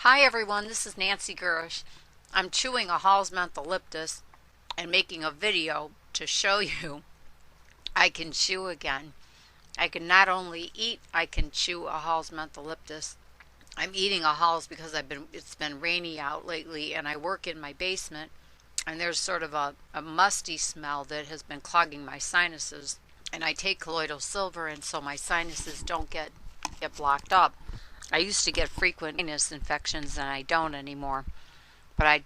Hi everyone, this is Nancy Gurish. I'm chewing a Hall's mentholyptus and making a video to show you I can chew again. I can not only eat, I can chew a Hall's mentholyptus. I'm eating a Hall's because it's been rainy out lately and I work in my basement and there's sort of a musty smell that has been clogging my sinuses, and I take colloidal silver and so my sinuses don't get blocked up. I used to get frequent sinus infections and I don't anymore. But I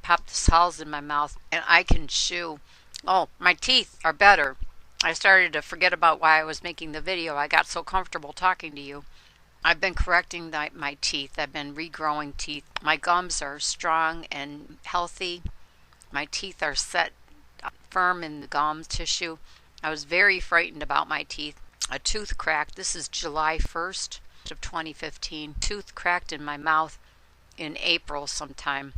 pop this Hall's in my mouth and I can chew. Oh, my teeth are better. I started to forget about why I was making the video. I got so comfortable talking to you. I've been correcting my teeth. I've been regrowing teeth. My gums are strong and healthy. My teeth are set firm in the gum tissue. I was very frightened about my teeth. A tooth cracked. This is July 1st of 2015. Tooth cracked in my mouth in April sometime,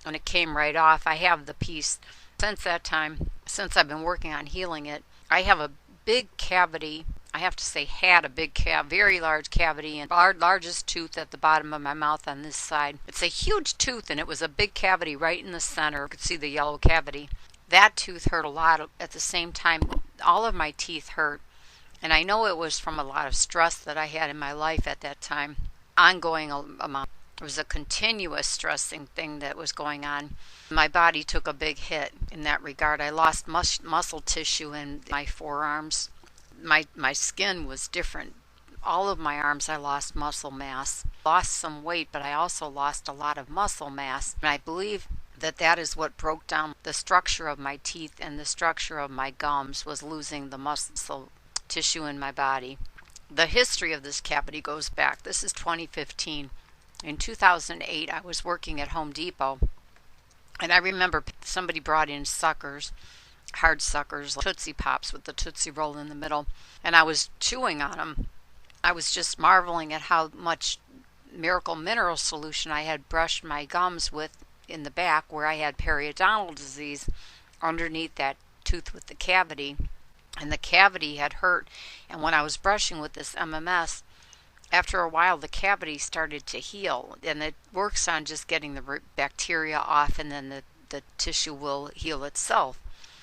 and it came right off. I have the piece since that time. Since I've been working on healing it, I have a big cavity. I have to say had a big very large cavity, and largest tooth at the bottom of my mouth on this side. It's a huge tooth and it was a big cavity right in the center. You could see the yellow cavity. That tooth hurt a lot. At the same time, all of my teeth hurt. And I know it was from a lot of stress that I had in my life at that time. Ongoing amount. It was a continuous stressing thing that was going on. My body took a big hit in that regard. I lost muscle tissue in my forearms. My skin was different. All of my arms I lost muscle mass. Lost some weight, but I also lost a lot of muscle mass. And I believe that is what broke down the structure of my teeth and the structure of my gums, was losing the muscle tissue in my body. The history of this cavity goes back. This is 2015. In 2008, I was working at Home Depot, and I remember somebody brought in suckers, hard suckers, like Tootsie Pops with the Tootsie Roll in the middle, and I was chewing on them. I was just marveling at how much miracle mineral solution I had brushed my gums with in the back where I had periodontal disease underneath that tooth with the cavity. And the cavity had hurt, and when I was brushing with this MMS, after a while the cavity started to heal, and it works on just getting the bacteria off, and then the tissue will heal itself.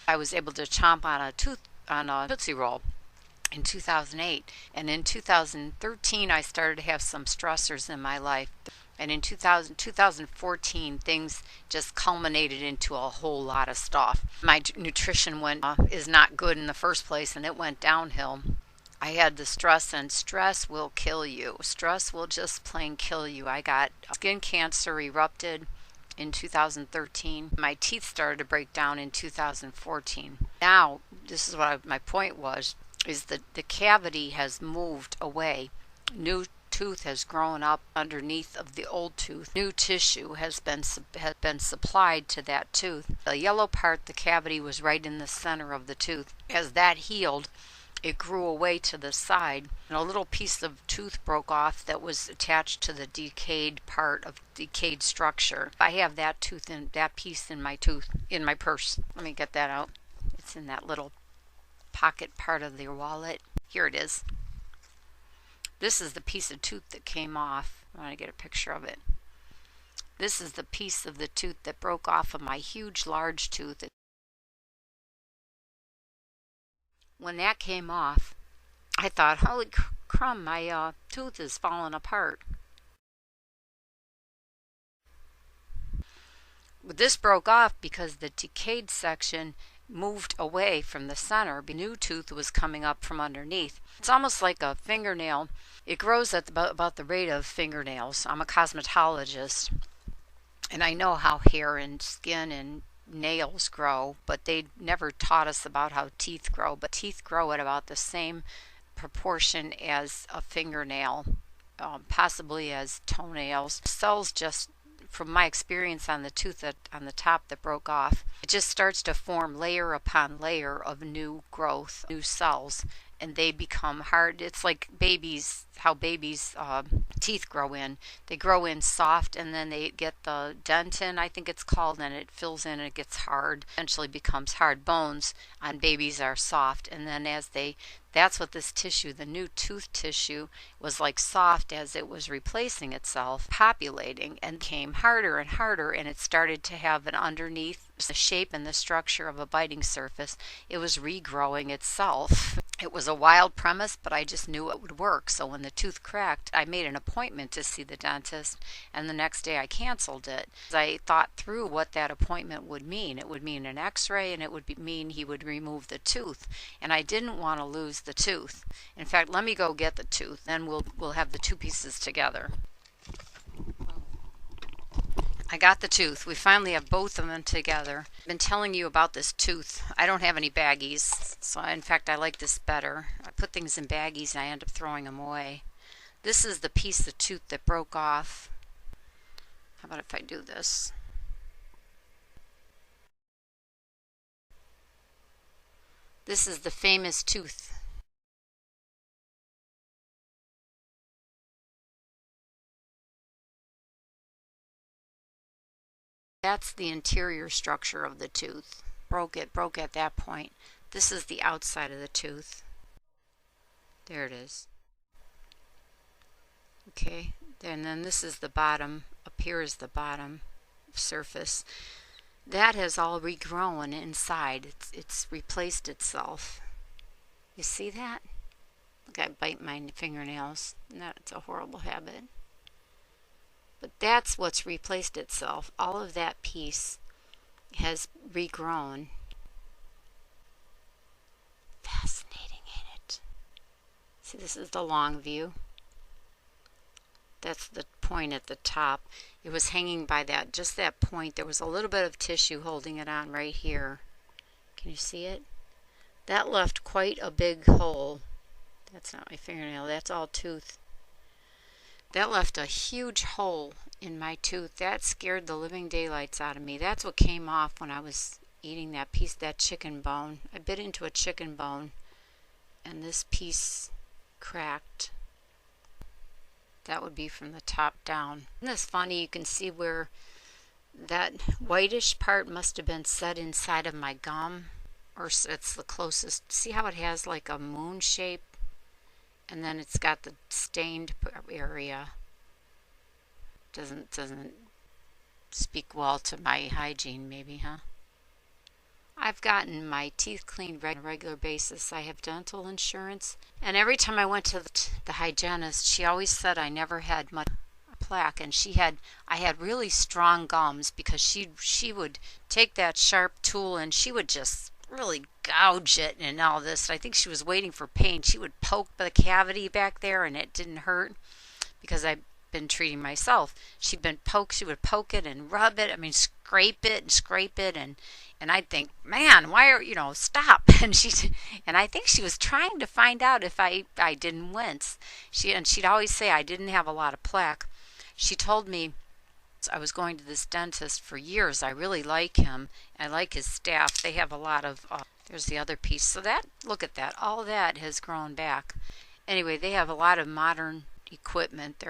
I was able to chomp on a Tootsie Roll in 2008, and in 2013 I started to have some stressors in my life. And in 2014, things just culminated into a whole lot of stuff. My nutrition is not good in the first place, and it went downhill. I had the stress, and stress will kill you. Stress will just plain kill you. I got skin cancer erupted in 2013. My teeth started to break down in 2014. Now, this is what my point is that the cavity has moved away. New tooth has grown up underneath of the old tooth. New tissue has been supplied to that tooth. The yellow part, the cavity, was right in the center of the tooth. As that healed, it grew away to the side, and a little piece of tooth broke off that was attached to the decayed part of decayed structure. I have that piece in my purse. Let me get that out. It's in that little pocket part of the wallet. Here it is. This is the piece of tooth that came off. I want to get a picture of it. This is the piece of the tooth that broke off of my huge, large tooth. When that came off, I thought, holy crumb, my tooth is falling apart. But this broke off because the decayed section moved away from the center. The new tooth was coming up from underneath. It's almost like a fingernail. It grows at about the rate of fingernails. I'm a cosmetologist, and I know how hair and skin and nails grow, but they never taught us about how teeth grow. But teeth grow at about the same proportion as a fingernail, possibly as toenails. Cells, just from my experience on the tooth on the top that broke off, it just starts to form layer upon layer of new growth, new cells, and they become hard. It's like babies, how babies' teeth grow in. They grow in soft, and then they get the dentin, I think it's called, and it fills in and it gets hard. Eventually becomes hard. Bones on babies are soft, and then that's what this tissue, the new tooth tissue, was like soft as it was replacing itself, populating, and came harder and harder, and it started to have an underneath the shape and the structure of a biting surface. It was regrowing itself. It was a wild premise, but I just knew it would work. So when the tooth cracked, I made an appointment to see the dentist, and the next day I canceled it. I thought through what that appointment would mean. It would mean an x-ray, and it would mean he would remove the tooth, and I didn't want to lose the tooth. In fact, let me go get the tooth, then we'll have the two pieces together. I got the tooth. We finally have both of them together. I've been telling you about this tooth. I don't have any baggies, so in fact I like this better. I put things in baggies and I end up throwing them away. This is the piece of tooth that broke off. How about if I do this? This is the famous tooth. That's the interior structure of the tooth. Broke at that point. This is the outside of the tooth. There it is. Okay, and then this is the bottom. Up here is the bottom surface. That has all regrown inside. It's replaced itself. You see that? Look, I bite my fingernails. That's a horrible habit. But that's what's replaced itself. All of that piece has regrown. Fascinating, ain't it? See, this is the long view. That's the point at the top. It was hanging by that, just that point. There was a little bit of tissue holding it on right here. Can you see it? That left quite a big hole. That's not my fingernail, that's all tooth. That left a huge hole in my tooth. That scared the living daylights out of me. That's what came off when I was eating that piece, that chicken bone. I bit into a chicken bone and this piece cracked. That would be from the top down. Isn't this funny? You can see where that whitish part must have been set inside of my gum, or it's the closest. See how it has like a moon shape? And then it's got the stained area. Doesn't speak well to my hygiene, maybe, huh? I've gotten my teeth cleaned on a regular basis. I have dental insurance, and every time I went to the hygienist, she always said I never had much plaque, and I had really strong gums, because she would take that sharp tool and she would just really gouge it and all this. I think she was waiting for pain. She would poke the cavity back there and it didn't hurt because I've been treating myself. She would poke it and rub it. I mean, scrape it and scrape it, and I'd think, man, why are stop? And I think she was trying to find out if I didn't wince. She'd always say I didn't have a lot of plaque. She told me I was going to this dentist for years. I really like him. I like his staff. They have a lot of, there's the other piece. So look at that. All that has grown back. Anyway, they have a lot of modern equipment.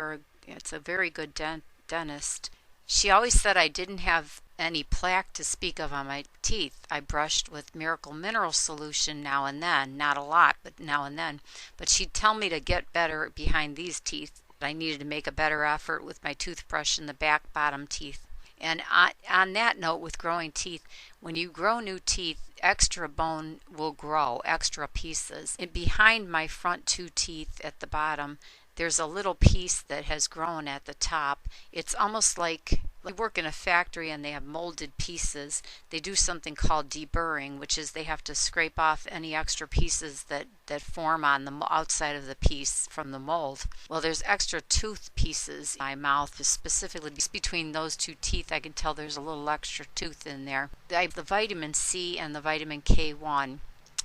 It's a very good dentist. She always said I didn't have any plaque to speak of on my teeth. I brushed with Miracle Mineral Solution now and then. Not a lot, but now and then. But she'd tell me to get better behind these teeth. I needed to make a better effort with my toothbrush in the back bottom teeth. And on that note, with growing teeth, when you grow new teeth, extra bone will grow, extra pieces. And behind my front two teeth at the bottom, there's a little piece that has grown at the top. It's almost like you work in a factory and they have molded pieces. They do something called deburring, which is they have to scrape off any extra pieces that form on the outside of the piece from the mold. Well, there's extra tooth pieces in my mouth, specifically between those two teeth. I can tell there's a little extra tooth in there. I have the vitamin C and the vitamin K1.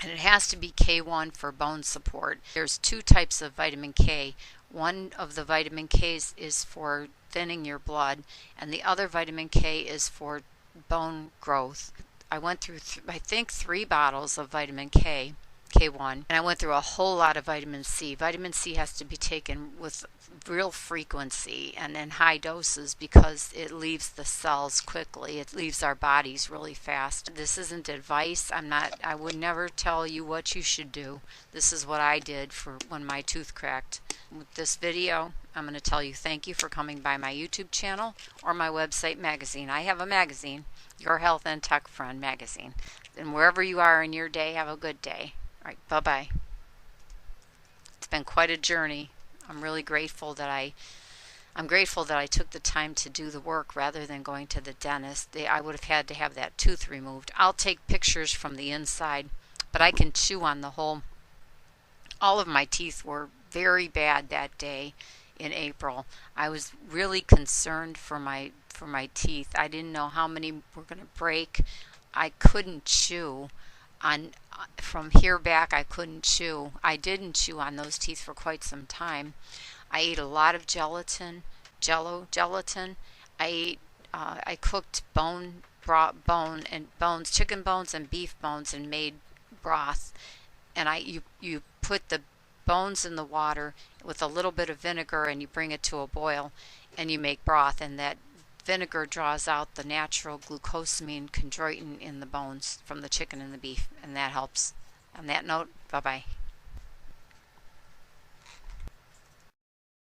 And it has to be K1 for bone support. There's two types of vitamin K. One of the vitamin Ks is for thinning your blood, and the other vitamin K is for bone growth. I went through, I think, 3 bottles of vitamin K. K1, and I went through a whole lot of vitamin C. Vitamin C has to be taken with real frequency and in high doses because it leaves the cells quickly. It leaves our bodies really fast. This isn't advice. I would never tell you what you should do. This is what I did for when my tooth cracked. With this video, I'm going to tell you thank you for coming by my YouTube channel or my website magazine. I have a magazine, Your Health and Tech Friend magazine. And wherever you are in your day, have a good day. All right, bye-bye. It's been quite a journey. I'm really grateful that I'm grateful that I took the time to do the work rather than going to the dentist. I would have had to have that tooth removed. I'll take pictures from the inside, but I can chew on the whole. All of my teeth were very bad that day in April. I was really concerned for my teeth. I didn't know how many were going to break. I couldn't chew on from here back. I couldn't chew. I didn't chew on those teeth for quite some time. I ate a lot of gelatin. I cooked chicken bones and beef bones, and made broth. And you put the bones in the water with a little bit of vinegar, and you bring it to a boil, and you make broth, and that vinegar draws out the natural glucosamine chondroitin in the bones from the chicken and the beef, and that helps. On that note, bye-bye.